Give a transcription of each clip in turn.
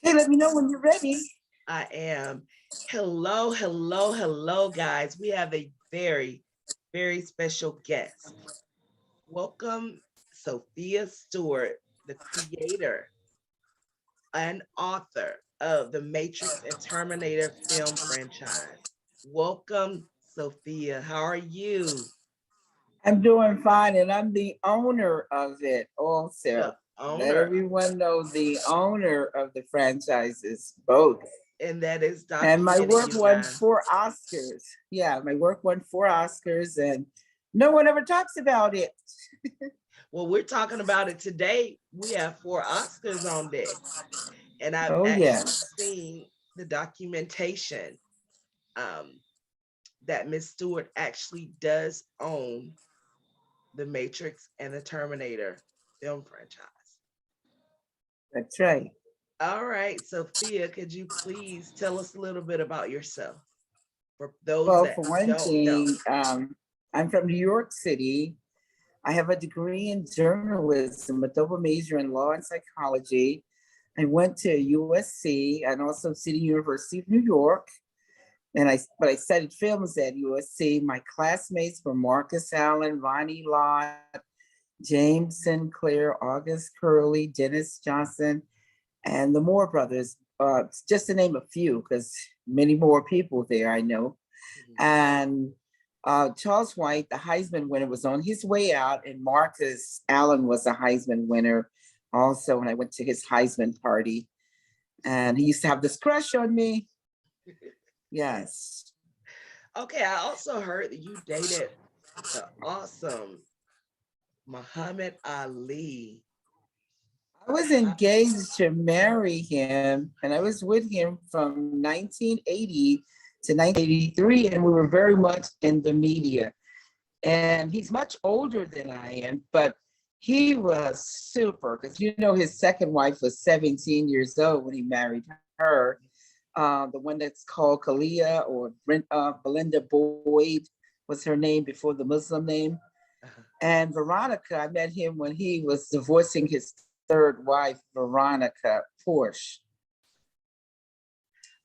Hey, let me know when you're ready. I am. Hello, hello, hello, guys. We have a very, very special guest. Welcome, Sophia Stewart, the creator and author of the Matrix and Terminator film franchise. Welcome, Sophia. How are you? I'm doing fine, and I'm the owner of it also. The Let owner, everyone know the owner of the franchises, both. and that is And my documented, work you won guys. 4 Oscars. Yeah, my work won 4 Oscars, and no one ever talks about it. Well, we're talking about it today. We have 4 Oscars on deck. And I've Oh, actually yes. seen the documentation um, that Miss Stewart actually does own the Matrix and the Terminator film franchise. That's right. All right, Sophia, could you please tell us a little bit about yourself for those Well, that for one don't know? thing, I'm from New York City. I have a degree in journalism, a double major in law and psychology. I went to USC and also City University of New York. But I studied films at USC. My classmates were Marcus Allen, Ronnie Lott, James Sinclair, August Curley, Dennis Johnson, and the Moore brothers. Just to name a few, because many more people there I know. Mhm. And Charles White, the Heisman winner, was on his way out, and Marcus Allen was a Heisman winner also. And I went to his Heisman party, and he used to have this crush on me. Yes. Okay, I also heard that you dated the awesome Muhammad Ali. I was How- engaged to marry him, and I was with him from 1980 to 1983, and we were very much in the media. And he's much older than I am, but he was super because his second wife was 17 years old when he married her. The one that's called Kalia or Belinda Boyd was her name before the Muslim name. And Veronica, I met him when he was divorcing his third wife, Veronica Porsche.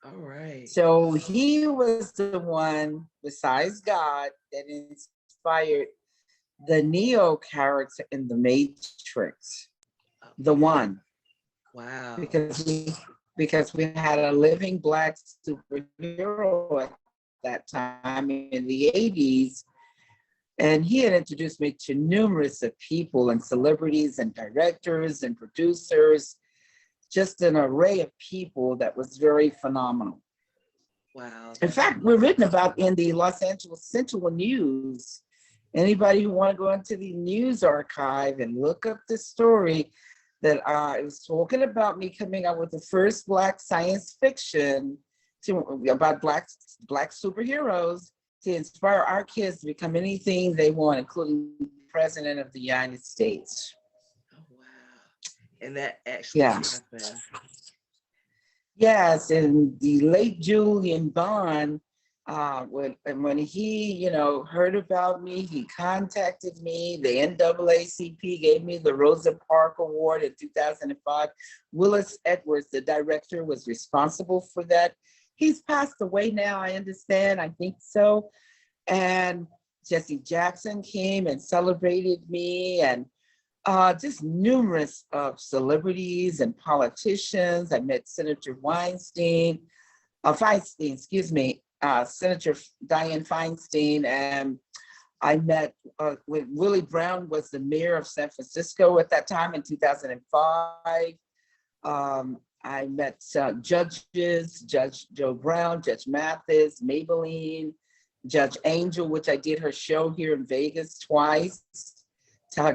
All right. So he was the one, besides God, that inspired the Neo character in the Matrix, the Okay. one, Wow. because we had a living Black superhero at that time in the 80s. And he had introduced me to numerous of people and celebrities and directors and producers, just an array of people that was very phenomenal. Wow, In that's fact, we're written about in the Los Angeles Central News. Anybody who want to go into the news archive and look up the story that it was talking about me coming out with the first Black science fiction about black superheroes to inspire our kids to become anything they want, including President of the United States. oh, wow. And that actually Yeah. happened. Yes, and the late Julian Bond, when he, heard about me, he contacted me. The NAACP gave me the Rosa Parks Award in 2005. Willis Edwards, the director, was responsible for that. He's passed away now, I understand. I think so. And Jesse Jackson came and celebrated me, and just numerous celebrities and politicians. I met Senator Feinstein, excuse me, Senator Dianne Feinstein, and I met when Willie Brown was the mayor of San Francisco at that time in 2005. I met judges, Judge Joe Brown, Judge Mathis, Maybelline, Judge Angel, which I did her show here in Vegas twice,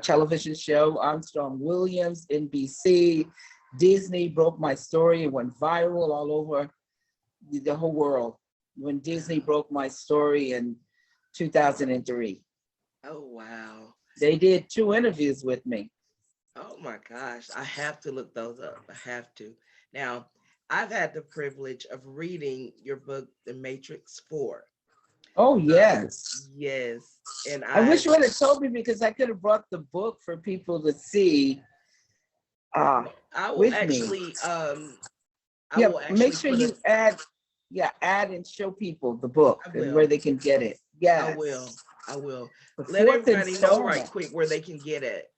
television show, Armstrong Williams, NBC, Disney broke my story and went viral all over the whole world when Disney broke my story in 2003. Oh, wow. They did 2 interviews with me. Oh my gosh. I have to look those up. I have to. Now, I've had the privilege of reading your book, The Matrix 4. Oh, Um, yes. yes. And I I wish you would have told me because I could have brought the book for people to see I will with me. actually I Yeah, will make actually sure put you a, add, yeah, add and show people the book I and where will, they can get it. I Yes. will, I will. The Let fourth everybody know right installment. quick where they can get it.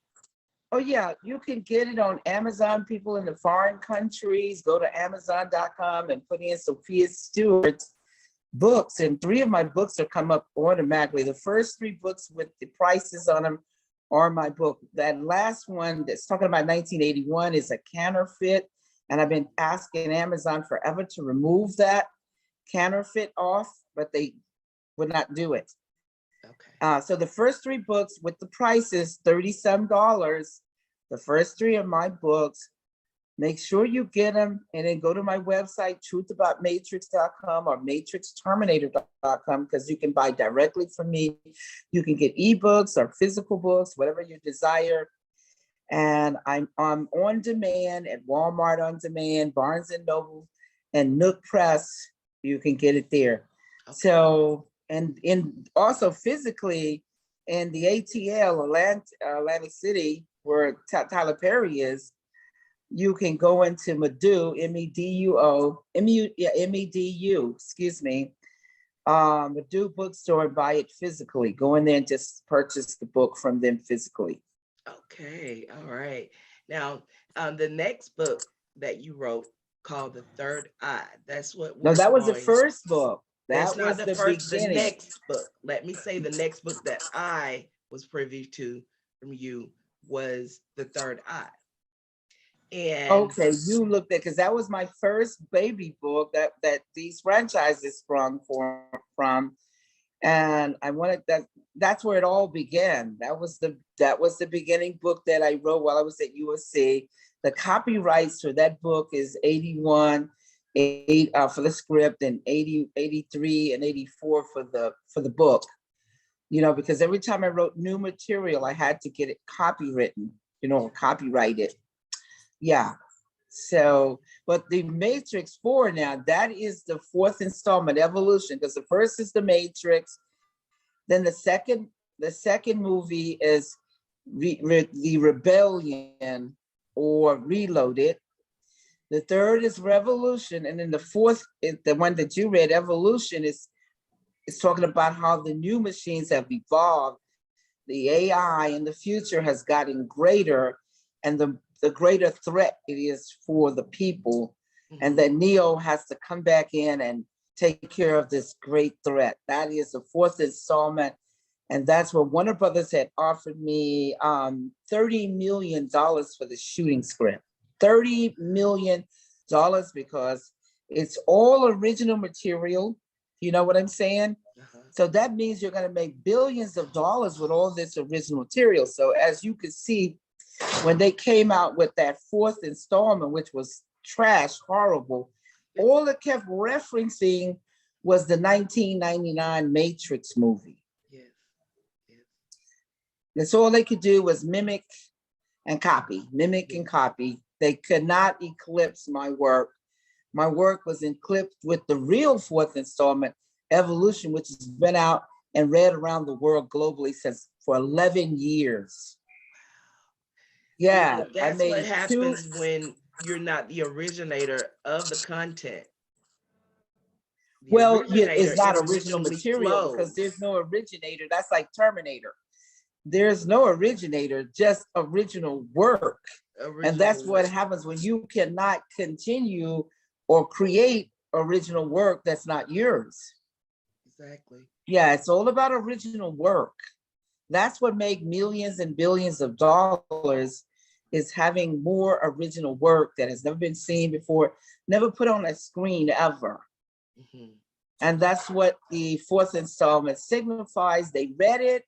Oh yeah, you can get it on Amazon. People in the foreign countries, go to Amazon.com and put in Sophia Stewart's books, and three of my books will come up automatically. The first three books with the prices on them are my book. That last one that's talking about 1981 is a counterfeit, and I've been asking Amazon forever to remove that counterfeit off, but they would not do it. Okay. So the first three books with the prices, $30-some. The first three of my books. Make sure you get them and then go to my website, truthaboutmatrix.com or matrixterminator.com, because you can buy directly from me. You can get ebooks or physical books, whatever you desire. And I'm on demand at Walmart on demand, Barnes and Noble, and Nook Press. You can get it there. Okay. So, and also physically in the ATL, Atlantic City, where Tyler Perry is, you can go into Medu, MEDU, excuse me, Medu bookstore and buy it physically. Go in there and just purchase the book from them physically. Okay. All right. Now, the next book that you wrote called The Third Eye. That's what No, we're that was the going. first book. That's That not was the the first, the beginning. next book. Let me say the next book that I was privy to from you was The Third Eye. And Okay, you looked at, because that was my first baby book that these franchises sprung from. And I wanted that's where it all began. That was the beginning book that I wrote while I was at USC. The copyrights for that book is 81, for the script, and 80, 83, and 84 for the book. You know, because every time I wrote new material, I had to get it copywritten, copyrighted. Yeah. So, but the Matrix 4 now, that is the fourth installment, Evolution, because the first is the Matrix. Then the second movie is the Rebellion or Reloaded. The third is Revolution. And then the fourth is the one that you read, Evolution, is talking about how the new machines have evolved. The AI in the future has gotten greater, and the greater threat it is for the people, and that Neo has to come back in and take care of this great threat. That is the fourth installment, and that's where Warner Brothers had offered me $30 million for the shooting script. $30 million, because it's all original material. You know what I'm saying? So that means you're going to make billions of dollars with all this original material. So as you can see, when they came out with that fourth installment, which was trash, horrible, all it kept referencing was the 1999 Matrix movie. Yes. That's all they could do was mimic and copy. They could not eclipse my work. My work was eclipsed with the real fourth installment, Evolution, which has been out and read around the world globally since for 11 years. Yeah, that's what happens when you're not the originator of the content. Well, it's not original material flows. because there's no originator. That's like Terminator. There's no originator, just original work. And that's what happens when you cannot continue or create original work that's not yours. Exactly. Yeah, it's all about original work. That's what makes millions and billions of dollars, is having more original work that has never been seen before, never put on a screen ever. And that's what the fourth installment signifies. They read it.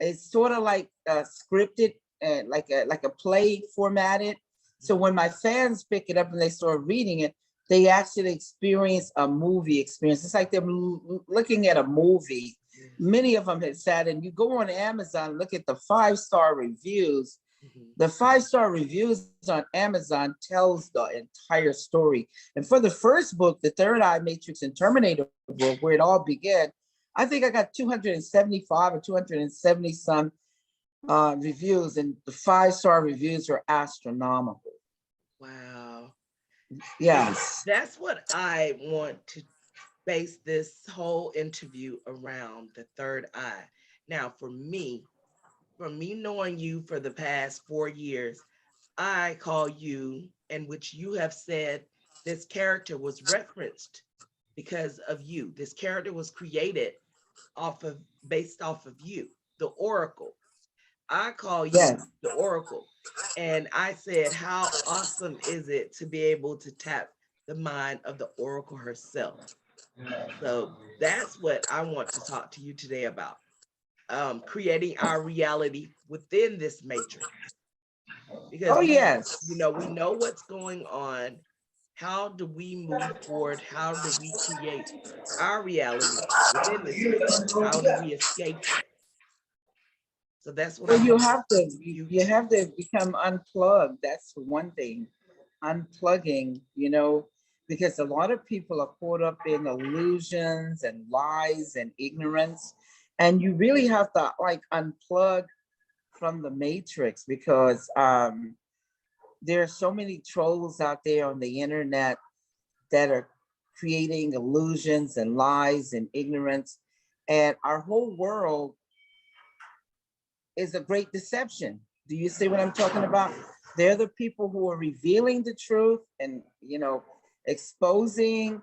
It's sort of like scripted, like a play formatted. So when my fans pick it up and they start reading it, they actually experience a movie experience. It's like they're looking at a movie. Yes. Many of them had sat, and you go on Amazon, look at the 5-star reviews. The 5-star reviews on Amazon tells the entire story. And for the first book, the Third Eye, Matrix and Terminator book, where it all began, I think I got 275 or 270 some reviews, and the 5-star reviews are astronomical. Wow. Yes. That's what I want to base this whole interview around, the third eye. Now, from me knowing you for the past 4 years, I call you, in which you have said this character was referenced because of you. This character was created off of based off of you, the Oracle. I call you Yes. the Oracle. And I said, how awesome is it to be able to tap the mind of the Oracle herself? So that's what I want to talk to you today about. Creating our reality within this matrix. Oh, Because yes. we know what's going on. How do we move forward? How do we create our reality within this matrix? How do we escape it? So that's what I Well, you want have to, you you to. have to become unplugged. That's one thing. Unplugging, because a lot of people are caught up in illusions and lies and ignorance. And you really have to like unplug from the matrix because there are so many trolls out there on the internet that are creating illusions and lies and ignorance. And our whole world is a great deception. Do you see what I'm talking about? They're the people who are revealing the truth and, exposing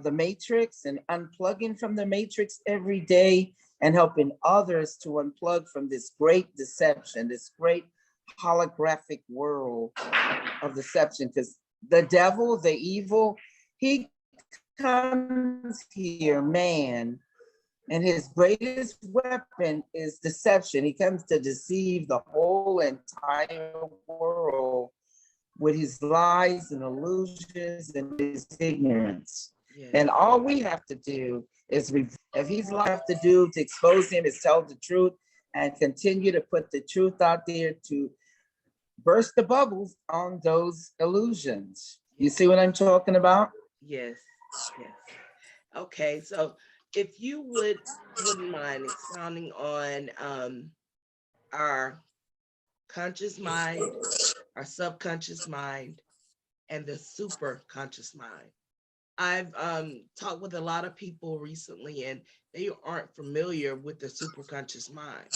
the matrix and unplugging from the matrix every day and helping others to unplug from this great deception, this great holographic world of deception. Because the devil, the evil, he comes here, man, and his greatest weapon is deception. He comes to deceive the whole entire world with his lies and illusions and his ignorance. Yeah. And all we have to do is, if he's have to do to expose him, is tell the truth and continue to put the truth out there to burst the bubbles on those illusions. You see what I'm talking about? Yes. Yes. Okay. So if you wouldn't mind expounding on our conscious mind, our subconscious mind, and the super conscious mind. I've talked with a lot of people recently, and they aren't familiar with the super conscious mind.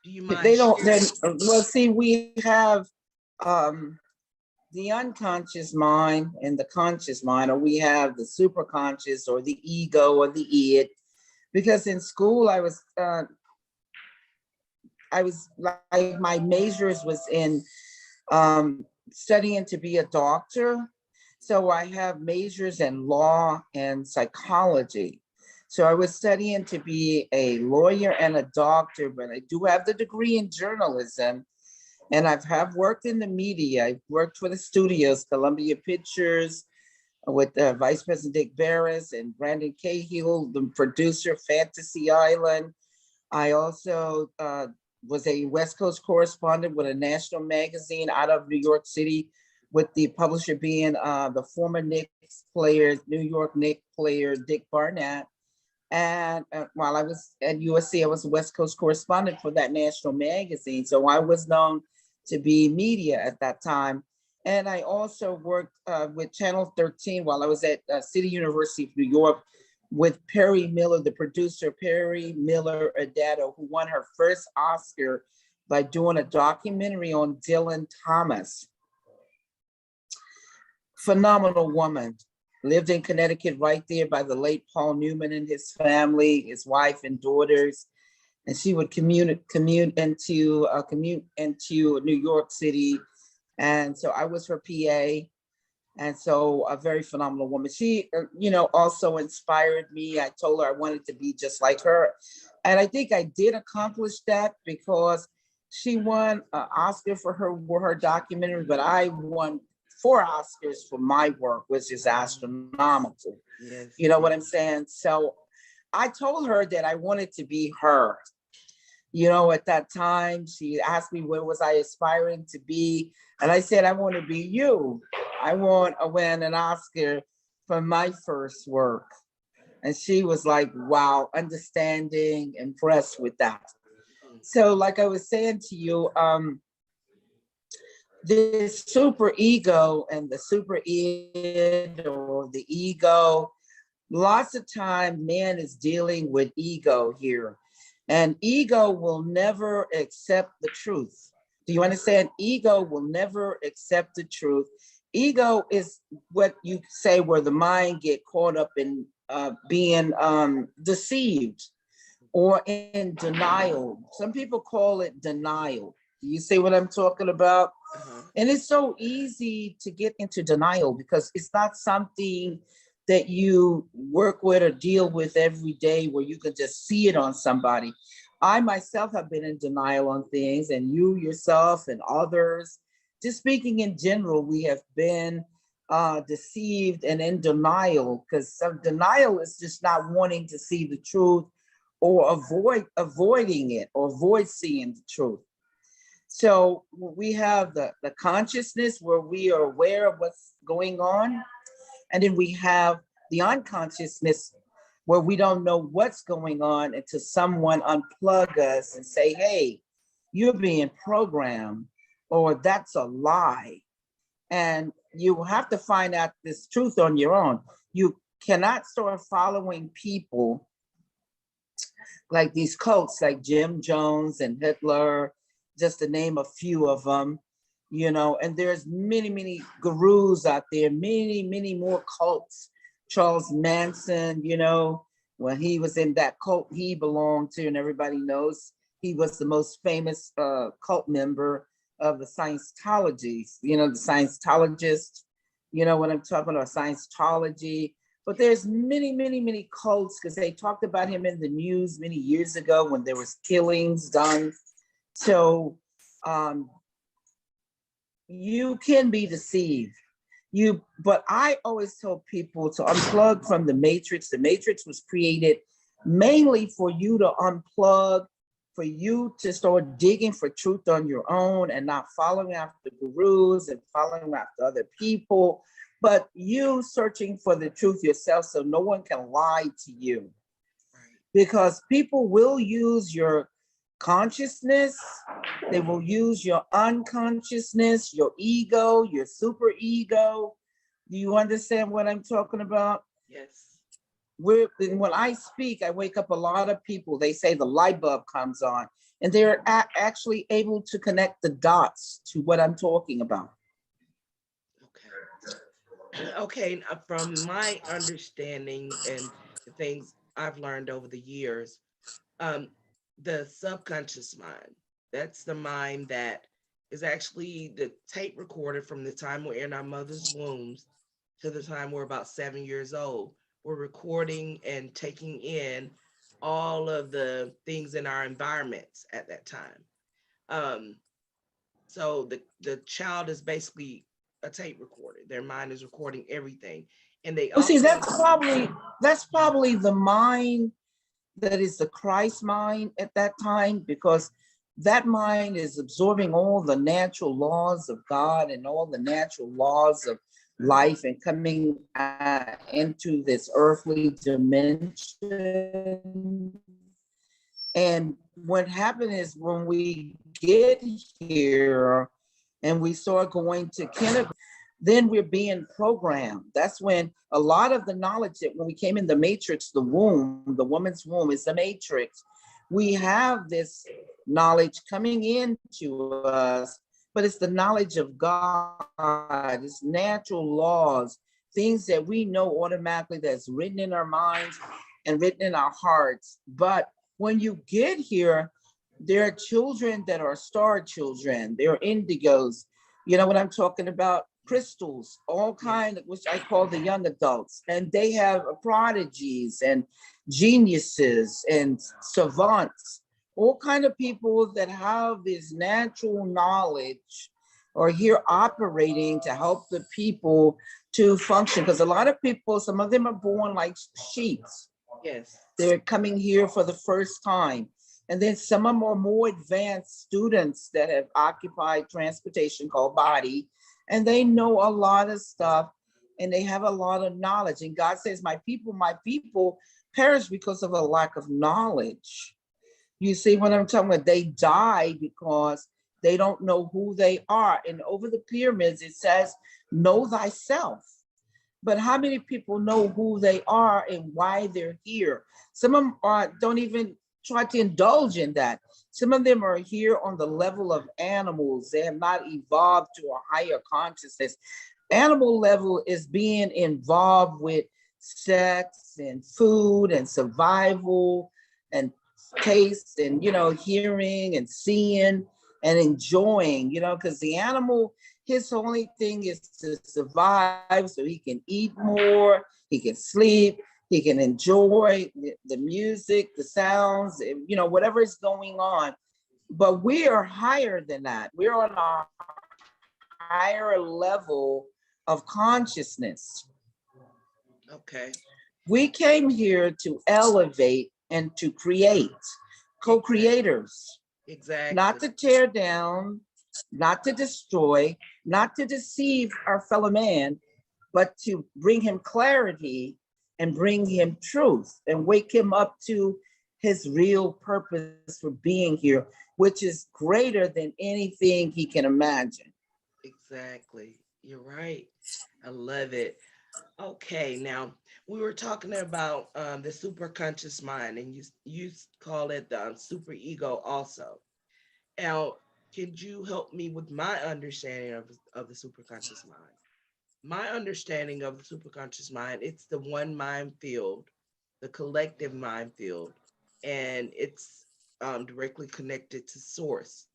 Do you mind They don't, sharing? then, well, see, we have um, the unconscious mind and the conscious mind, or we have the super conscious or the ego or the id. Because in school, I was like, my majors was in studying to be a doctor. So I have majors in law and psychology. So I was studying to be a lawyer and a doctor, but I do have the degree in journalism. And have worked in the media. I've worked for the studios, Columbia Pictures, with Vice President Dick Barris and Brandon Cahill, the producer, Fantasy Island. I also was a West Coast correspondent with a national magazine out of New York City, with the publisher being the former Knicks player, New York Knicks player, Dick Barnett. And while I was at USC, I was a West Coast correspondent for that national magazine. So I was known to be media at that time. And I also worked with Channel 13 while I was at City University of New York with Perry Miller, the producer, Perry Miller Adato, who won her first Oscar by doing a documentary on Dylan Thomas. Phenomenal woman. Lived in Connecticut right there by the late Paul Newman and his family, his wife and daughters. And she would commute into New York City. And so I was her PA. And so a very phenomenal woman. She, also inspired me. I told her I wanted to be just like her. And I think I did accomplish that because she won an Oscar for her documentary, but I won 4 Oscars for my work, which is astronomical. Yes. You know what I'm saying? So I told her that I wanted to be her. At that time, she asked me what was I aspiring to be. And I said, I want to be you. I want to win an Oscar for my first work. And she was like, wow, understanding, impressed with that. So like I was saying to you, this super ego and the super id or the ego, lots of time man is dealing with ego here, and ego will never accept the truth. Do you understand? Ego will never accept the truth. Ego is what you say where the mind get caught up in being deceived or in denial. Some people call it denial. You see what I'm talking about? Uh-huh. And it's so easy to get into denial because it's not something that you work with or deal with every day where you can just see it on somebody. I myself have been in denial on things, and you yourself and others, just speaking in general, we have been deceived and in denial, because some denial is just not wanting to see the truth or avoiding it or avoid seeing the truth. So we have the consciousness where we are aware of what's going on. And then we have the unconsciousness where we don't know what's going on until someone unplug us and say, hey, you're being programmed, or that's a lie. And you have to find out this truth on your own. You cannot start following people like these cults like Jim Jones and Hitler, just to name a few of them, and there's many, many gurus out there, many, many more cults. Charles Manson, when he was in that cult he belonged to, and everybody knows he was the most famous cult member of the Scientology, the Scientologist, what I'm talking about, Scientology. But there's many, many, many cults because they talked about him in the news many years ago when there was killings done. So you can be deceived. But I always tell people to unplug from the matrix. The matrix was created mainly for you to unplug, for you to start digging for truth on your own and not following after gurus and following after other people, but you searching for the truth yourself so no one can lie to you. Because people will use your consciousness, they will use your unconsciousness, your ego, your super ego. Do you understand what I'm talking about? Yes. When I speak, I wake up a lot of people. They say the light bulb comes on, and they're actually able to connect the dots to what I'm talking about. Okay. Okay. From my understanding and the things I've learned over the years, the subconscious mind, that's the mind that is actually the tape recorder from the time we're in our mother's wombs to the time we're about 7 years old. We're recording and taking in all of the things in our environments at that time. Um, so the child is basically a tape recorder. Their mind is recording everything, and they Well, see, also that's probably the mind that is the Christ mind at that time, because that mind is absorbing all the natural laws of God and all the natural laws of life and coming into this earthly dimension. And what happened is when we get here and we start going to kindergarten, then we're being programmed. That's when a lot of the knowledge that when we came in the matrix, the womb, the woman's womb is the matrix. We have this knowledge coming into us, but it's the knowledge of God, it's natural laws, things that we know automatically that's written in our minds and written in our hearts. But when you get here, there are children that are star children, they're indigos. You know what I'm talking about? Crystals, all kind of, which I call the young adults. And they have prodigies and geniuses and savants, all kind of people that have this natural knowledge are here operating to help the people to function. Because a lot of people, some of them are born like sheep. yes, They're coming here for the first time. And then some of them are more advanced students that have occupied transportation called body, and they know a lot of stuff and they have a lot of knowledge. And God says, my people perish because of a lack of knowledge. You see what I'm talking about? They die because They don't know who they are. And over the pyramids, it says, know thyself. But how many people know who they are and why they're here? Some of them don't even try to indulge in that. Some of them are here on the level of animals. They have not evolved to a higher consciousness. Animal level is being involved with sex and food and survival and taste and, hearing and seeing and enjoying, because the animal, his only thing is to survive so he can eat more, he can sleep, he can enjoy the music, the sounds, whatever is going on. But we are higher than that. We're on a higher level of consciousness. Okay. We came here to elevate and to create, co-creators. Exactly. Not to tear down, not to destroy, not to deceive our fellow man, but to bring him clarity and bring him truth and wake him up to his real purpose for being here, which is greater than anything he can imagine. Exactly. You're right. I love it. Okay, now we were talking about the superconscious mind, and you call it the super ego also. Now, can you help me with my understanding of the superconscious mind? My understanding of the superconscious mind, it's the one mind field, the collective mind field, and it's directly connected to source,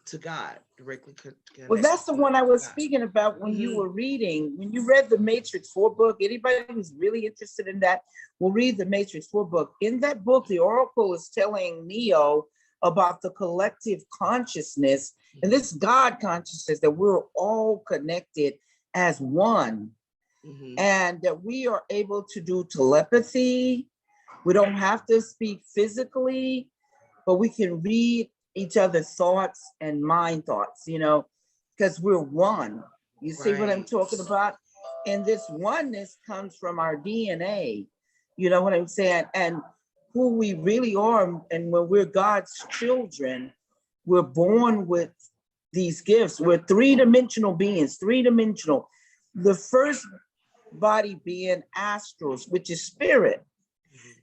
to God, directly Well, connected that's the one I to was God. speaking about when you were reading, when you read the Matrix 4 book. Anybody who's really interested in that will read the Matrix 4 book. In that book, the Oracle is telling Neo about the collective consciousness and this God consciousness, that we're all connected as one, and that we are able to do telepathy. We don't have to speak physically, but we can read each other's thoughts and mind thoughts, because we're one. You see what I'm talking about? And this oneness comes from our DNA. You know what I'm saying? And who we really are. And when we're God's children, we're born with these gifts. We're three-dimensional beings, three-dimensional. The first body being astrals, which is spirit.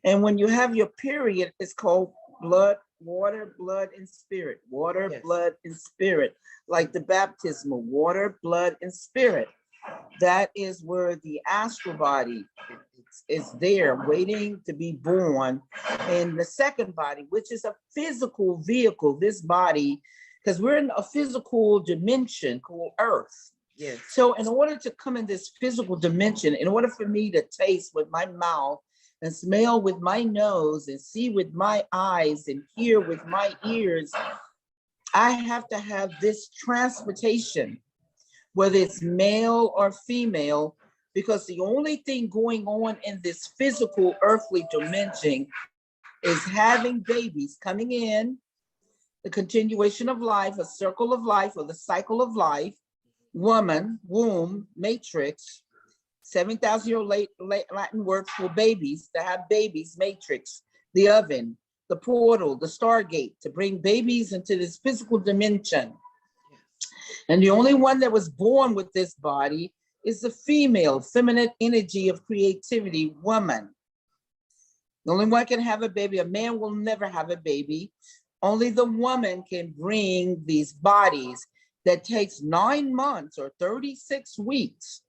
And when you have your period, it's called blood, water, blood, and spirit. Water, yes. Blood, and spirit. Like the baptismal, water, blood, and spirit. That is where the astral body is there, waiting to be born. And the second body, which is a physical vehicle, this body, because we're in a physical dimension called Earth. Yes. So in order to come in this physical dimension, in order for me to taste with my mouth and smell with my nose and see with my eyes and hear with my ears, I have to have this transportation, whether it's male or female, because the only thing going on in this physical earthly dimension is having babies coming in, the continuation of life, a circle of life, or the cycle of life, woman, womb, matrix, 7,000-year-old Latin word for babies, to have babies, matrix, the oven, the portal, the stargate, to bring babies into this physical dimension. And the only one that was born with this body is the female, feminine energy of creativity, woman. The only one can have a baby. A man will never have a baby. Only the woman can bring these bodies that takes 9 months or 36 weeks,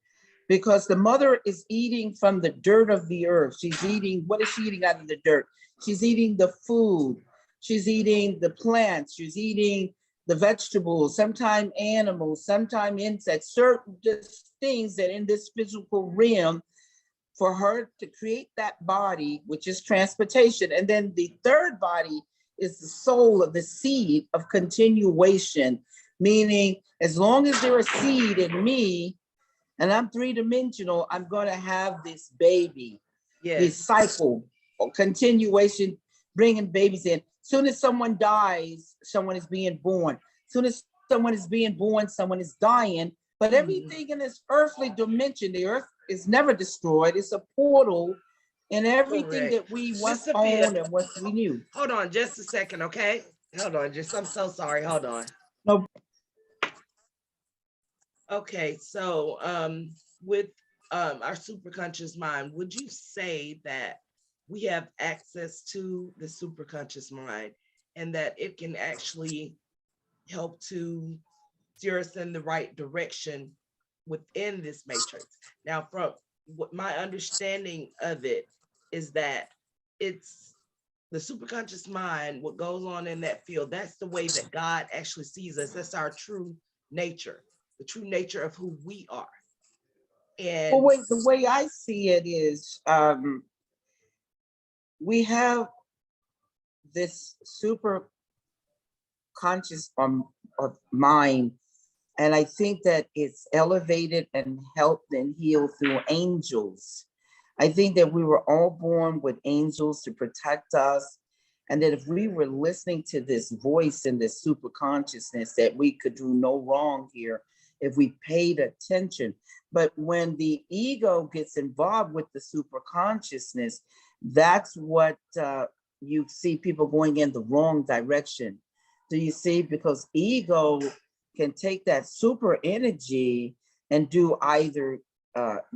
because the mother is eating from the dirt of the earth. She's eating, what is she eating out of the dirt? She's eating the food. She's eating the plants. She's eating the vegetables, sometimes animals, sometimes insects, certain just things that in this physical realm, for her to create that body, which is transportation. And then the third body is the soul of the seed of continuation, meaning as long as there is seed in me and I'm three-dimensional, I'm going to have this baby, this cycle or continuation, bringing babies in. Soon as someone dies, someone is being born. Soon as someone is being born, someone is dying. But everything in this earthly dimension, the earth is never destroyed. It's a portal, and everything that we once owned and what we knew. Hold on just a second, okay? Hold on, I'm so sorry. Hold on. No, Okay, so with our superconscious mind, would you say that we have access to the superconscious mind and that it can actually help to steer us in the right direction within this matrix? Now, from what my understanding of it is that it's the superconscious mind, what goes on in that field, that's the way that God actually sees us. That's our true nature, the true nature of who we are. well, And wait, the way I see it is we have this super conscious of mind. And I think that it's elevated and helped and healed through angels. I think that we were all born with angels to protect us. And that if we were listening to this voice and this super consciousness, that we could do no wrong here if we paid attention. But when the ego gets involved with the super consciousness, that's what you see people going in the wrong direction. Do you see? Because ego can take that super energy and do either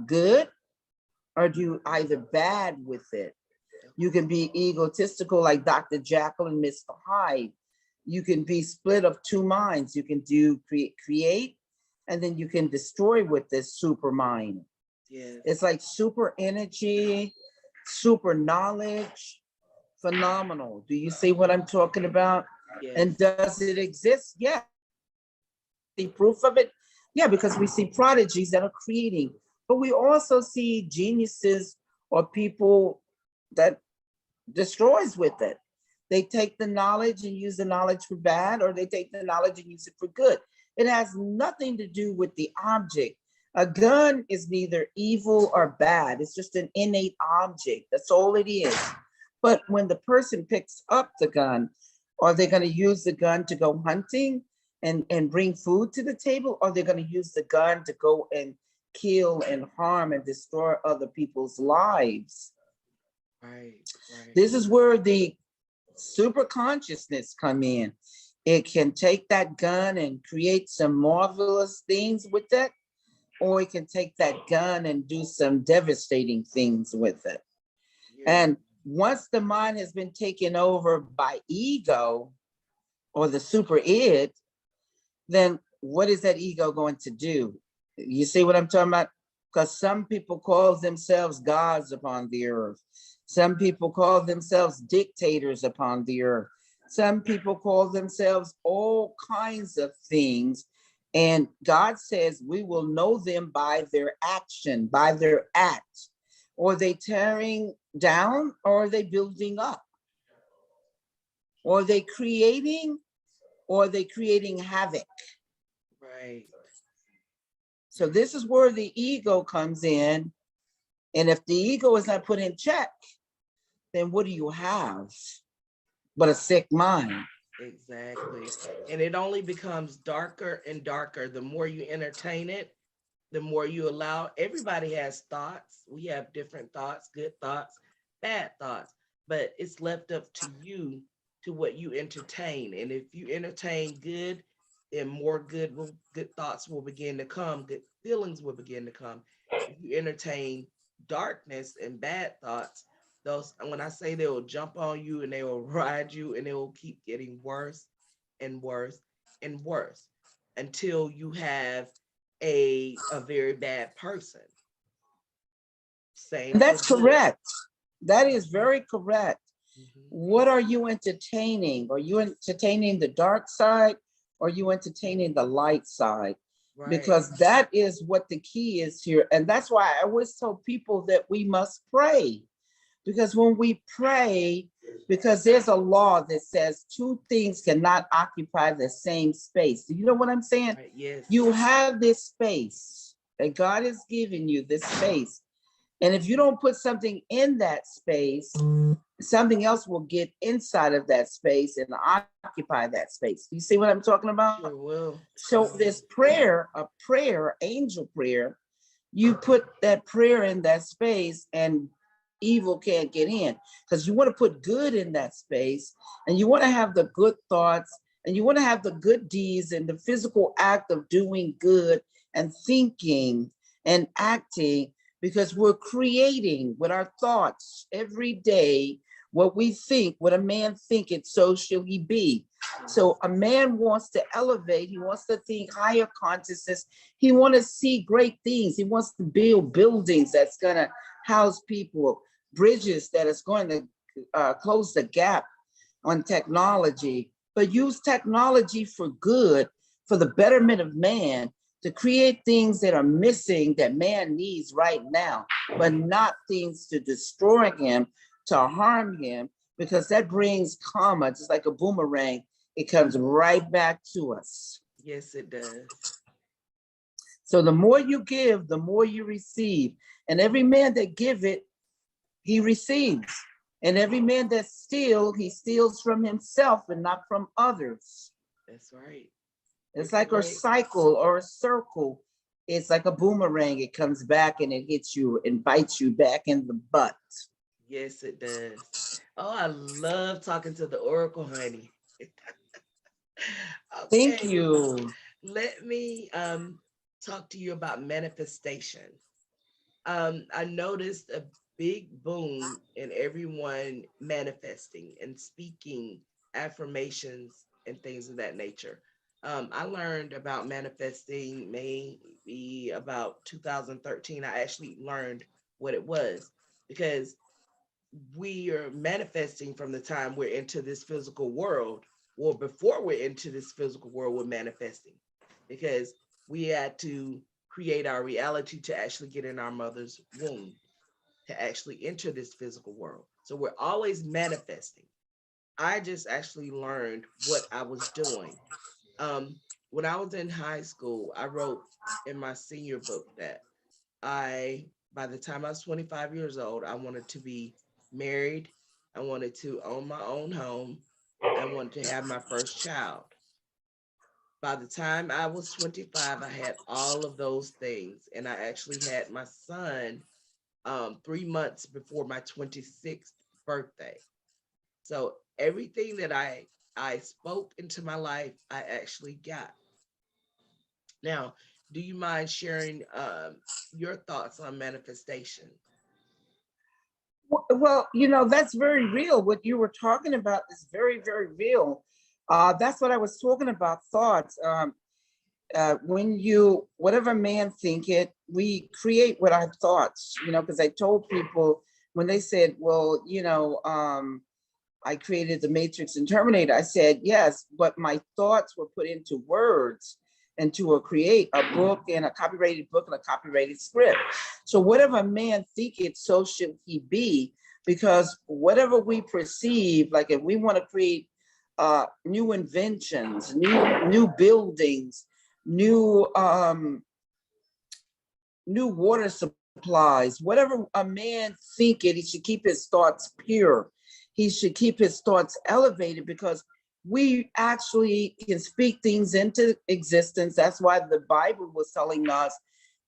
good or do either bad with it. You can be egotistical like Dr. Jekyll and Mr. Hyde. You can be split of two minds. You can do create, and then you can destroy with this super mind. yes, It's like super energy, super knowledge, phenomenal. Do you see what I'm talking about? yes, And does it exist? Yeah. See proof of it? Yeah, because we see prodigies that are creating, but we also see geniuses or people that destroys with it. They take the knowledge and use the knowledge for bad, or they take the knowledge and use it for good. It has nothing to do with the object. A gun is neither evil or bad. It's just an innate object. That's all it is. But when the person picks up the gun, are they going to use the gun to go hunting and bring food to the table? Or are they going to use the gun to go and kill and harm and destroy other people's lives? right, right, This is where the super consciousness come in. It can take that gun and create some marvelous things with it, or it can take that gun and do some devastating things with it. yeah, And once the mind has been taken over by ego or the super id, then what is that ego going to do? You see what I'm talking about? Because some people call themselves gods upon the earth. Some people call themselves dictators upon the earth. Some people call themselves all kinds of things. And God says we will know them by their action, by their act. Or are they tearing down, or are they building up? Or are they creating, or are they creating havoc? right. So this is where the ego comes in. And if the ego is not put in check, then what do you have but a sick mind? Exactly. And it only becomes darker and darker the more you entertain it, the more you allow. Everybody has thoughts. We have different thoughts, good thoughts, bad thoughts, but it's left up to you to what you entertain. And if you entertain good, then more good thoughts will begin to come, good feelings will begin to come. If you entertain darkness and bad thoughts, those, when I say they will jump on you and they will ride you and they will keep getting worse and worse and worse until you have a very bad person. Same And for that's good. correct. That is very correct. Mhm. What are you entertaining? Are you entertaining the dark side, or are you entertaining the light side? Right. Because that is what the key is here. And that's why I always tell people that we must pray. Because when we pray, because there's a law that says two things cannot occupy the same space. Do you know what I'm saying? Right. Yes. You have this space that God has given you, this space. And if you don't put something in that space, something else will get inside of that space and occupy that space. You see what I'm talking about? Sure will. So this prayer, a prayer, angel prayer, you put that prayer in that space and evil can't get in, because you want to put good in that space and you want to have the good thoughts And you want to have the good deeds and the physical act of doing good and thinking and acting, because we're creating with our thoughts every day. What we think, what a man thinketh, so shall he be. So a man wants to elevate, he wants to think higher consciousness, he wants to see great things, he wants to build buildings that's going to house people, bridges that is going to close the gap on technology, but use technology for good, for the betterment of man, to create things that are missing that man needs right now, but not things to destroy him, to harm him, because that brings karma, just like a boomerang. It comes right back to us. Yes, it does. So the more you give, the more you receive. And every man that giveth, he receives. And every man that steals, he steals from himself and not from others. That's right. It's like a cycle or a circle. It's like a boomerang. It comes back and it hits you and bites you back in the butt. Yes, it does. Oh, I love talking to the Oracle, honey. Thank Okay, you. let me talk to you about manifestation. I noticed a big boom in everyone manifesting and speaking affirmations and things of that nature. I learned about manifesting maybe about 2013. I actually learned what it was because we are manifesting from the time we're into this physical world, or before we're into this physical world, we're manifesting because we had to create our reality to actually get in our mother's womb, to actually enter this physical world. So we're always manifesting. I just actually learned what I was doing. When I was in high school, I wrote in my senior book that by the time I was 25 years old, I wanted to be married. I wanted to own my own home. I wanted to have my first child. By the time I was 25, I had all of those things. And I actually had my son 3 months before my 26th birthday. So everything that I spoke into my life, I actually got. Now, do you mind sharing your thoughts on manifestation? Well, that's very real. What you were talking about is very, very real. That's what I was talking about, thoughts. Whatever man think it, we create with our thoughts, because I told people when they said, well, I created the Matrix and Terminator, I said, yes, but my thoughts were put into words and to create a book and a copyrighted book and a copyrighted script. So whatever man thinketh, so should he be, because whatever we perceive, like if we want to create new inventions, new buildings, new new water supplies, whatever a man thinketh, he should keep his thoughts pure. He should keep his thoughts elevated, because we actually can speak things into existence. That's why the Bible was telling us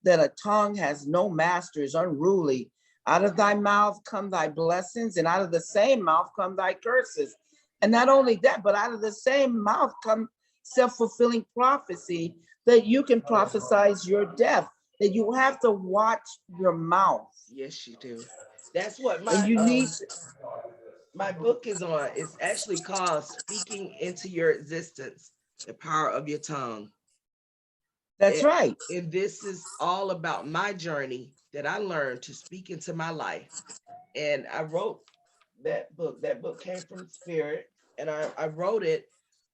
that a tongue has no master, is unruly. Out of thy mouth come thy blessings, and out of the same mouth come thy curses. And not only that, but out of the same mouth come self-fulfilling prophecy, that you can prophesize your death, that you have to watch your mouth. Yes, you do. That's what And my you need, my book is on. It's actually called Speaking into Your Existence, The Power of Your Tongue. that's It, right. and this is all about my journey that I learned to speak into my life. And I wrote that book. That book came from Spirit, and I wrote it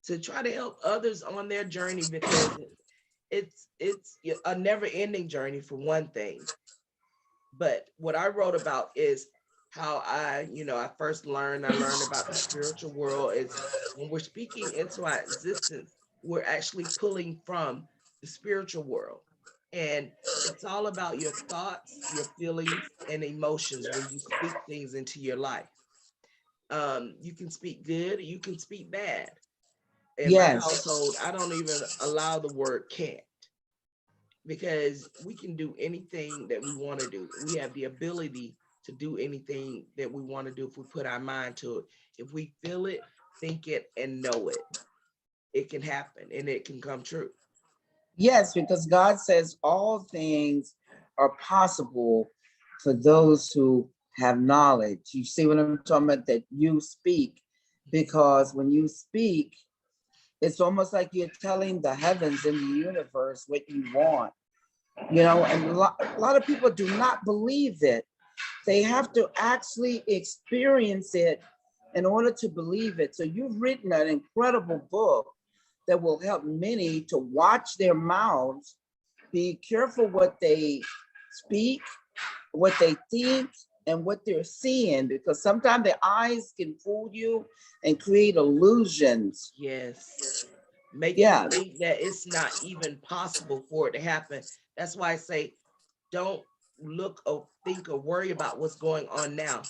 to try to help others on their journey because it's a never ending journey for one thing. But what I wrote about is how I first I learned about the spiritual world is when we're speaking into our existence, we're actually pulling from the spiritual world. And it's all about your thoughts, your feelings, and emotions when you speak things into your life. You can speak good, you can speak bad. In my Yes, household, I don't even allow the word can't because we can do anything that we want to do. We have the ability to do anything that we want to do if we put our mind to it. If we feel it, think it, and know it. it can happen and it can come true. Yes, because God says all things are possible for those who have knowledge. You see what I'm talking about? That you speak, because when you speak, it's almost like you're telling the heavens and the universe what you want. And a lot of people do not believe it. They have to actually experience it in order to believe it. So you've written an incredible book that will help many to watch their mouths, be careful what they speak, what they think, and what they're seeing, because sometimes the eyes can fool you and create illusions. Yes. Make you Yeah. think that it's not even possible for it to happen. That's why I say, don't look or think or worry about what's going on now.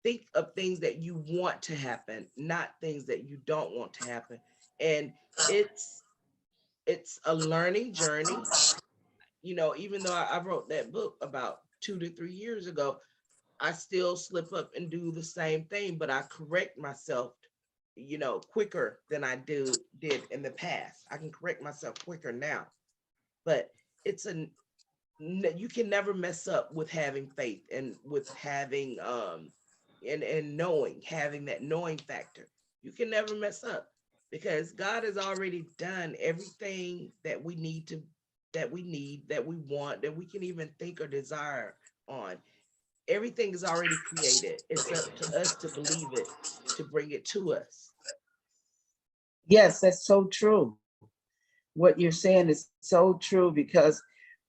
Think of things that you want to happen, not things that you don't want to happen. And it's it's a learning journey. Even though I wrote that book about 2 to 3 years ago, I still slip up and do the same thing, but I correct myself, quicker than I did in the past. I can correct myself quicker now. But it's you can never mess up with having faith and with having and knowing, having that knowing factor. You can never mess up because God has already done everything that we want, that we can even think or desire on. Everything is already created. It's up to us to believe it, to bring it to us. Yes, that's so true. What you're saying is so true, because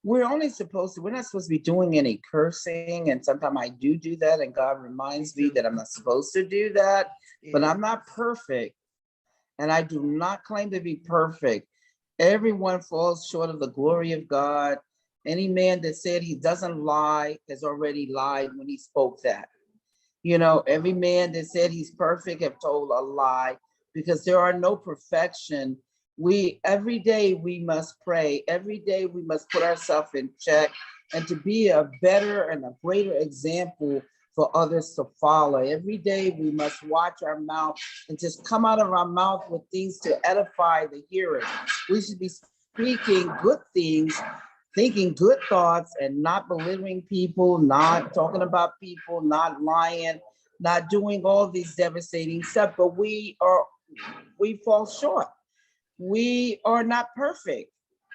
we're not supposed to be doing any cursing. And sometimes I do that, and God reminds me that I'm not supposed to do that, but Yeah. I'm not perfect. And I do not claim to be perfect. Everyone falls short of the glory of God. Any man that said he doesn't lie has already lied when he spoke that. Every man that said he's perfect have told a lie, because there are no perfection. Every day we must pray. Every day we must put ourselves in check, and to be a better and a greater example for others to follow. Every day we must watch our mouth and just come out of our mouth with things to edify the hearer. We should be speaking good things, thinking good thoughts, and not belittling people, not talking about people, not lying, not doing all these devastating stuff. But we fall short. We are not perfect.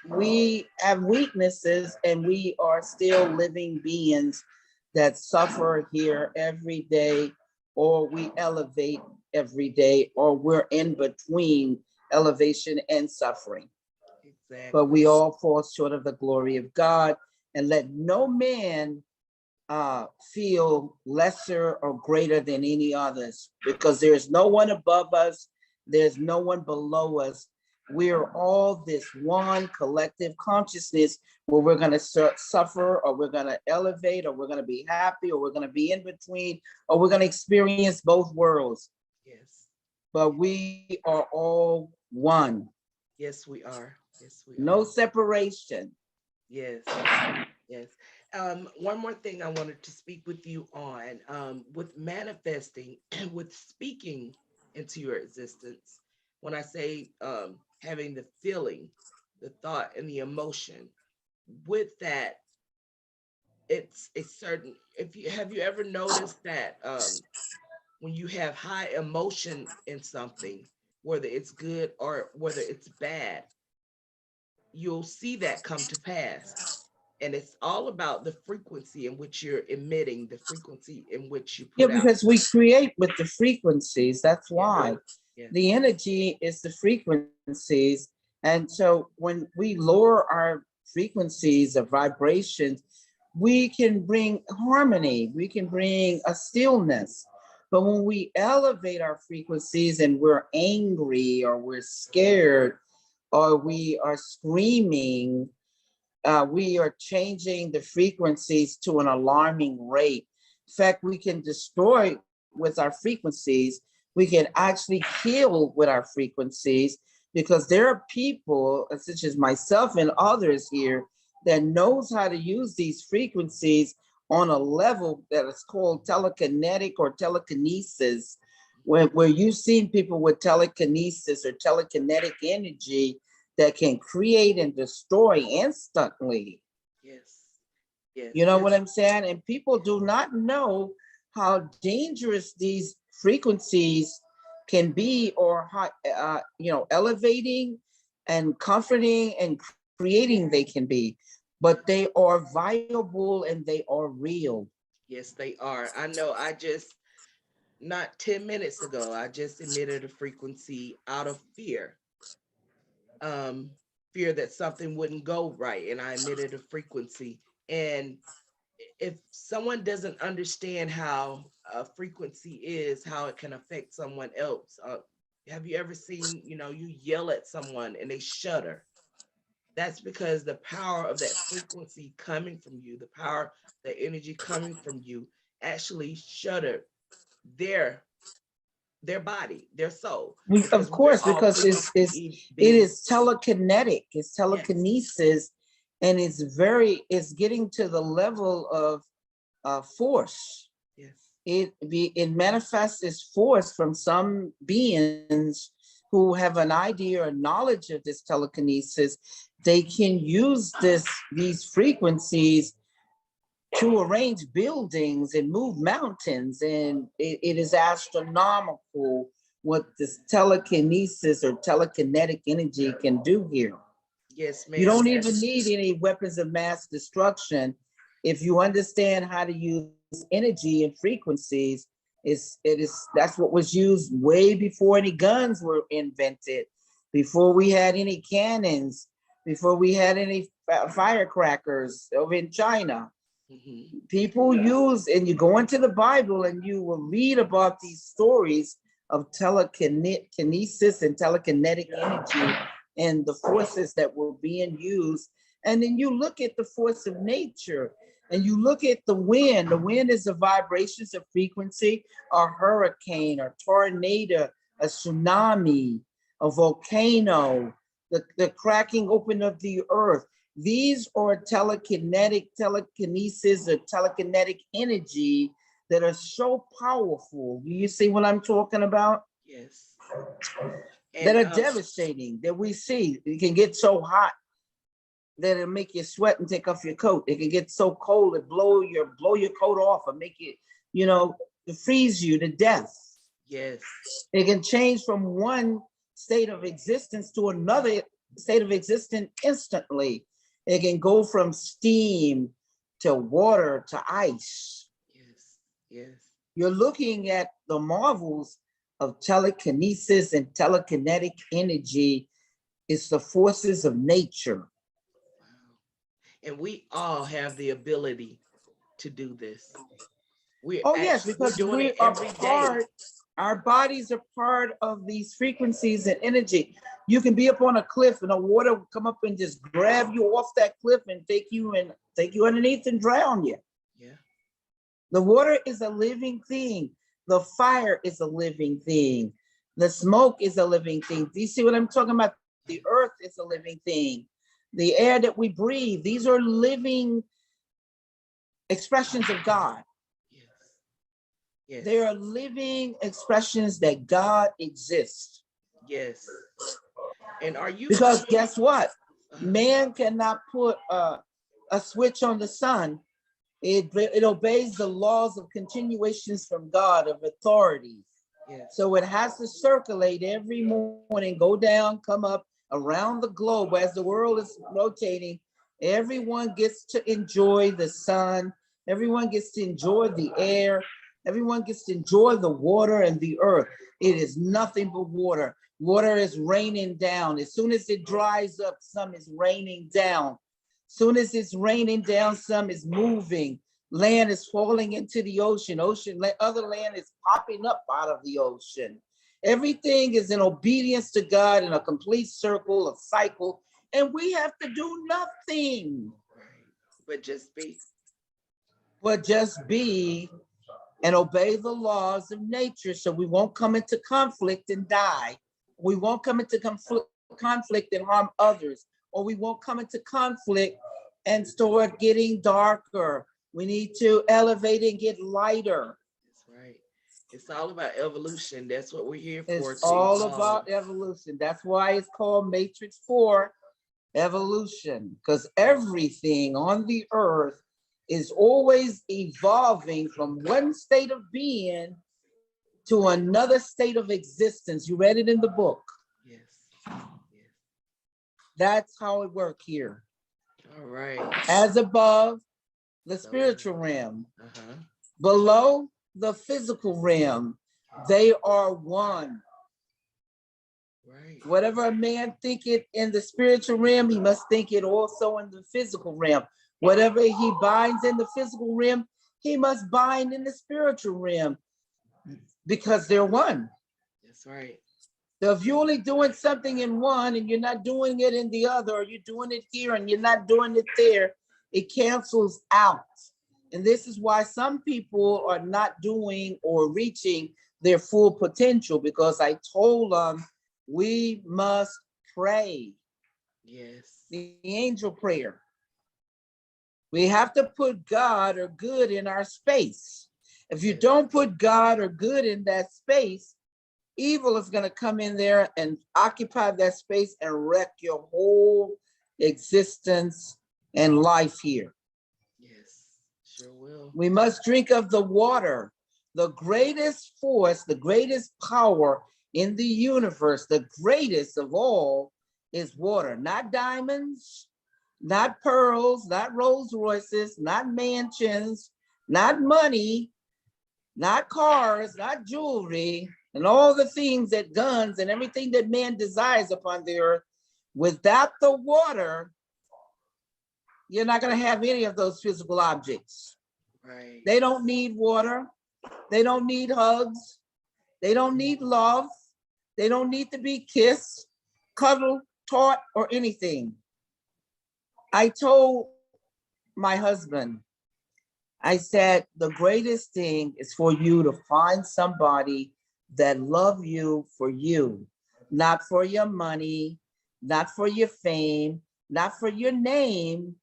We have weaknesses, and we are still living beings that suffer here every day, or we elevate every day, or we're in between elevation and suffering. But Exactly. we all fall short of the glory of God. And let no man feel lesser or greater than any others, because there's no one above us, there's no one below us. We're all this one collective consciousness, where we're going to suffer, or we're going to elevate, or we're going to be happy, or we're going to be in between, or we're going to experience both worlds. Yes. But we are all one. Yes, we are. Yes, we No are. separation. Yes. Yes. One more thing I wanted to speak with you on, with manifesting and with speaking into your existence. When I say having the feeling, the thought, and the emotion, with that, it's a certain. If you have you ever noticed that when you have high emotion in something, whether it's good or whether it's bad, you'll see that come to pass. And it's all about the frequency in which you're emitting, the frequency in which you Yeah, put out. because we create with the frequencies. That's Yes, why. yes, The energy is the frequencies. And so when we lower our frequencies of vibrations, we can bring harmony, we can bring a stillness. But when we elevate our frequencies and we're angry, or we're scared, or we are screaming, we are changing the frequencies to an alarming rate. In fact, we can destroy with our frequencies. We can actually heal with our frequencies, because there are people such as myself and others here that knows how to use these frequencies on a level that is called telekinetic or telekinesis, where you've seen people with telekinesis or telekinetic energy that can create and destroy instantly. Yes. Yes. You know what I'm saying? And people do not know how dangerous these frequencies can be, or how, elevating and comforting and creating they can be. But they are viable and they are real. Yes, they are. I know. Not 10 minutes ago, I just emitted a frequency out of fear. Um, Fear that something wouldn't go right. And I emitted a frequency. And if someone doesn't understand how a frequency is, how it can affect someone else, have you ever seen, you yell at someone and they shudder? That's because the power of that frequency coming from you, the power, the energy coming from you actually shudder their body, their soul, Of because we're course, all because frequency it beings. is telekinetic, it's Yes, telekinesis, and it's getting to the level of force. yes, It manifests as force from some beings who have an idea or knowledge of this telekinesis. They can use these frequencies to arrange buildings and move mountains, and it is astronomical what this telekinesis or telekinetic energy can do here. yes, You ma'am. don't even need any weapons of mass destruction if you understand how to use energy and frequencies. That's what was used way before any guns were invented, before we had any cannons, before we had any firecrackers over in China. Mhm. People use, and you go into the Bible and you will read about these stories of telekinesis and telekinetic energy and the forces that were being used. And then you look at the force of nature and you look at the wind. The wind is the vibrations of frequency, a hurricane, a tornado, a tsunami, a volcano, the cracking open of the earth. These are telekinesis, or telekinetic energy that are so powerful. Do you see what I'm talking about? Yes. That And are devastating, that we see. It can get so hot that it'll make you sweat and take off your coat. It can get so cold it blow your coat off and make it, to freeze you to death. yes, It can change from one state of existence to another state of existence instantly. It can go from steam to water to ice. yes, yes. You're looking at the marvels of telekinesis and telekinetic energy. It's the forces of nature. Wow. And we all have the ability to do this. Oh yes, We're because doing we it are every day. part, our bodies are part of these frequencies and energy. You can be up on a cliff and the water will come up and just grab you off that cliff and take you underneath and drown you. Yeah. The water is a living thing. The fire is a living thing. The smoke is a living thing. Do you see what I'm talking about? The earth is a living thing. The air that we breathe, these are living expressions of God. Yes. Yes. They are living expressions that God exists. Yes. And are you Because familiar? guess what? Uh-huh. Man cannot put a switch on the sun. It obeys the laws of continuations from God, of authority. Yes. So it has to circulate every morning, go down, come up around the globe as the world is rotating. Everyone gets to enjoy the sun. Everyone gets to enjoy the air. Everyone gets to enjoy the water and the earth. It is nothing but water. Water is raining down. As soon as it dries up, some is raining down. Soon as it's raining down, some is moving. Land is falling into the ocean. Other land is popping up out of the ocean. Everything is in obedience to God in a complete circle of cycle, and we have to do nothing Right. But just be. but just be and obey the laws of nature, so we won't come into conflict and die. We won't come into conflict and harm others, or we won't come into conflict and start getting darker. We need to elevate and get lighter. That's right. It's all about evolution. That's what we're here for, It's to all evolve. about evolution. That's why it's called Matrix 4 evolution, because everything on the earth is always evolving from one state of being to another state of existence. You read it in the book. Yes. Yes. That's how it works here. All right. As above, the So, spiritual realm, uh-huh. below the physical realm, they are one. Right. Whatever a man thinketh in the spiritual realm, he must think it also in the physical realm. Whatever he binds in the physical realm, he must bind in the spiritual realm, because they're one. That's right. So if you're only doing something in one and you're not doing it in the other, or you're doing it here and you're not doing it there, it cancels out. And this is why some people are not doing or reaching their full potential, because I told them we must pray Yes. the angel prayer. We have to put God or good in our space. If you Yes. don't put God or good in that space, evil is going to come in there and occupy that space and wreck your whole existence and life here. Yes. Sure will. We must drink of the water, the greatest force, the greatest power in the universe, the greatest of all is water, not diamonds, not pearls, not Rolls Royces, not mansions, not money, not cars, not jewelry, and all the things that guns and everything that man desires upon the earth. Without the water, you're not going to have any of those physical objects. Right. They don't need water. They don't need hugs. They don't need love. They don't need to be kissed, cuddled, taught, or anything. I told my husband, I said, the greatest thing is for you to find somebody that love you for you, not for your money, not for your fame, not for your name,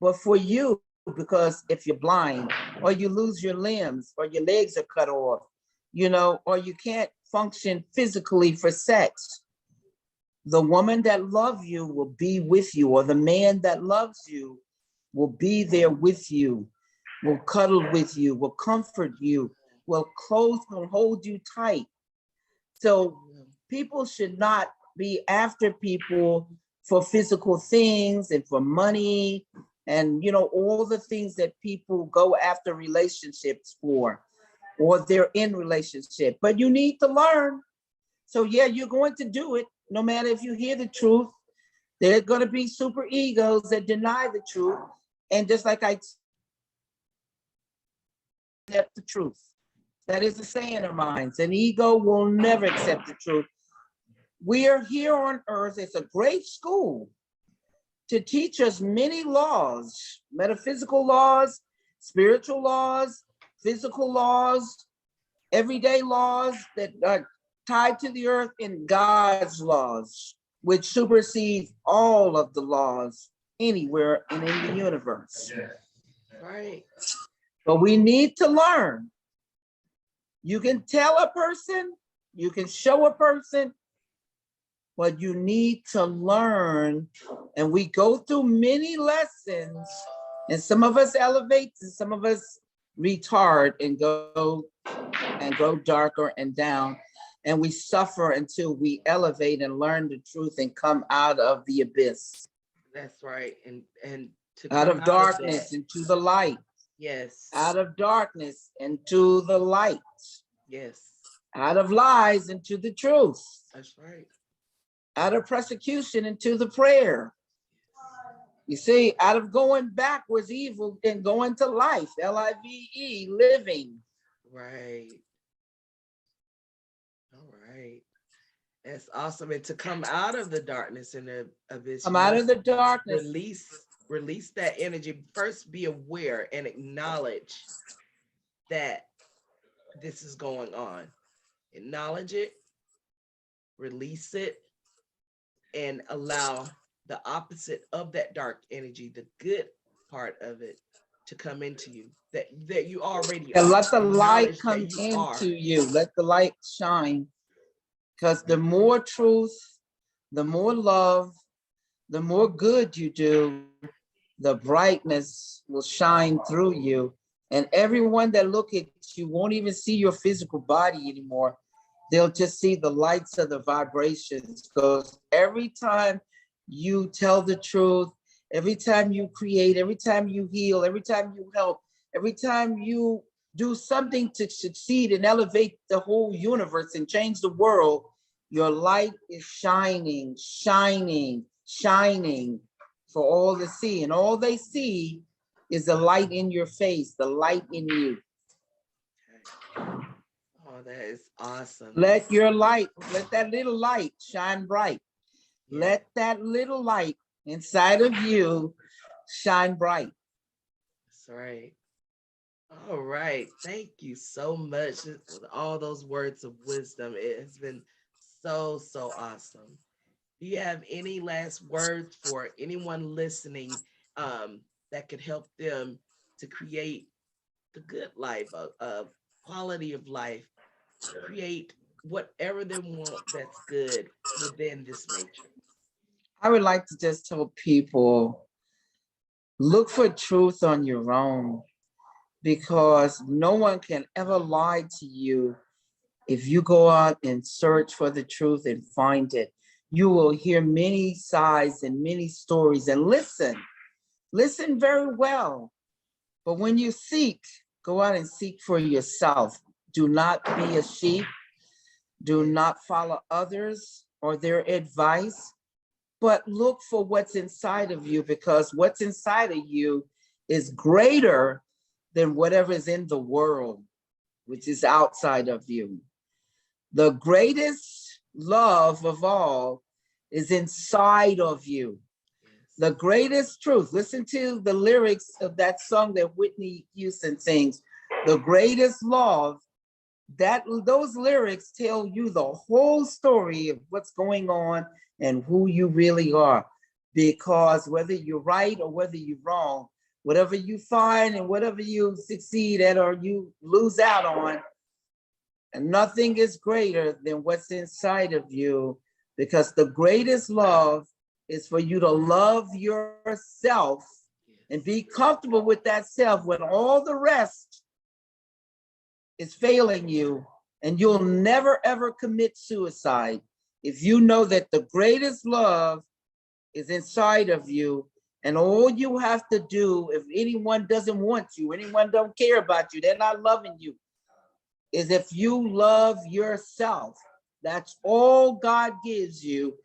but for you. Because if you're blind, or you lose your limbs, or your legs are cut off, or you can't function physically for sex, the woman that loves you will be with you, or the man that loves you will be there with you, will cuddle with you, will comfort you, will close and hold you tight. So people should not be after people for physical things and for money and all the things that people go after relationships for, or they're in relationship. But you need to learn. So yeah, you're going to do it no matter if you hear the truth. There are going to be super egos that deny the truth. And just like I accept the truth. That is the saying of mine. An ego will never accept the truth. We are here on earth. It's a great school to teach us many laws, metaphysical laws, spiritual laws, physical laws, everyday laws that are tied to the earth, and God's laws, which supersedes all of the laws anywhere and in the universe. Right. But we need to learn. You can tell a person, you can show a person, but you need to learn. And we go through many lessons, and some of us elevate and some of us retard and go darker and down. And we suffer until we elevate and learn the truth and come out of the abyss. That's right. And to out come of darkness into the light. Yes. Out of darkness into the light. Yes. Out of lies into the truth. That's right. Out of persecution into the prayer. You see, out of going backwards, evil, and going to life, L-I-V-E, living. Right. All right. That's awesome. And to come out of the darkness and the abyss. Come out of the darkness. Release that energy. First, be aware and acknowledge that this is going on. Acknowledge it, release it, and allow the opposite of that dark energy, the good part of it, to come into you, that you already And are, let the the light knowledge come that you are. into you. Let the light shine. Because the more truth, the more love, the more good you do, the brightness will shine through you. And everyone that look at you won't even see your physical body anymore. They'll just see the lights of the vibrations. Because every time you tell the truth, every time you create, every time you heal, every time you help, every time you do something to succeed and elevate the whole universe and change the world, your light is shining, shining, shining for all to see. And all they see is the light in your face, the light in you. Oh, that is awesome. Let your light, let that little light shine bright. Yeah. Let that little light inside of you shine bright. That's right. All right. Thank you so much with all those words of wisdom. It has been so, so awesome. Do you have any last words for anyone listening, that could help them to create the good life, of quality of life, create whatever they want that's good within this matrix? I would like to just tell people, look for truth on your own, because no one can ever lie to you. If you go out and search for the truth and find it, you will hear many sides and many stories, and listen very well. But when you seek, go out and seek for yourself. Do not be a sheep. Do not follow others or their advice, but look for what's inside of you, because what's inside of you is greater than whatever is in the world, which is outside of you. The greatest love of all is inside of you. The greatest truth. Listen to the lyrics of that song that Whitney Houston sings. The greatest love, that those lyrics tell you the whole story of what's going on and who you really are. Because whether you're right or whether you're wrong, whatever you find and whatever you succeed at or you lose out on, and nothing is greater than what's inside of you, because the greatest love is for you to love yourself and be comfortable with that self when all the rest is failing you. And you'll never ever commit suicide if you know that the greatest love is inside of you. And all you have to do, if anyone doesn't want you, anyone don't care about you, they're not loving you, is if you love yourself. That's all God gives you.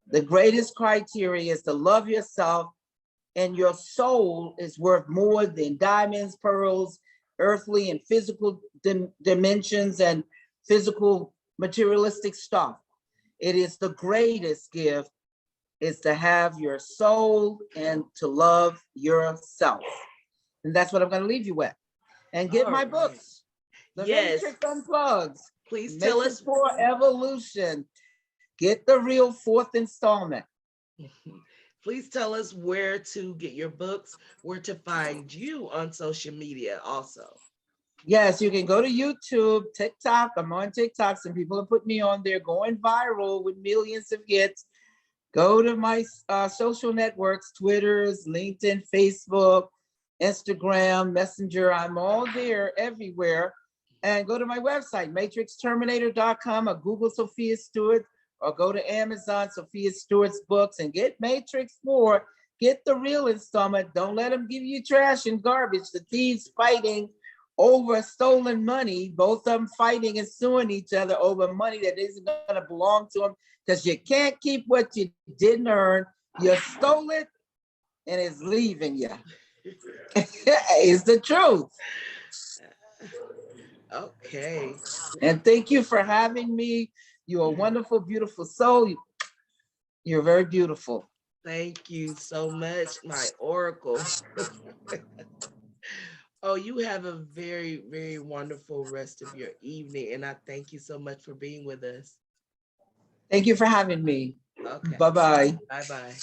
The greatest criteria is to love yourself, and your soul is worth more than diamonds, pearls, earthly and physical dimensions and physical materialistic stuff. It is the greatest gift, is to have your soul and to love yourself. And that's what I'm going to leave you with. And get my books. The Yes. Matrix Unplugged. Please tell Matrix us. 4 Evolution. Get the real 4th installment. Please tell us where to get your books, where to find you on social media also. Yes, you can go to YouTube, TikTok. I'm on TikTok. Some people have put me on there, going viral with millions of hits. Go to my social networks, Twitter's, LinkedIn, Facebook, Instagram, Messenger. I'm all there, everywhere. And go to my website, matrixterminator.com, or Google Sophia Stewart, or go to Amazon, Sophia Stewart's books, and get Matrix 4. Get the real installment. Don't let them give you trash and garbage. The thieves fighting over stolen money, both of them fighting and suing each other over money that isn't going to belong to them, because you can't keep what you didn't earn. You stole it and it's leaving you. It's the truth. Okay. And thank you for having me. You're a wonderful, beautiful soul. You're very beautiful. Thank you so much, my oracle. Oh, you have a very, very wonderful rest of your evening. And I thank you so much for being with us. Thank you for having me. Okay. Bye-bye. Bye-bye.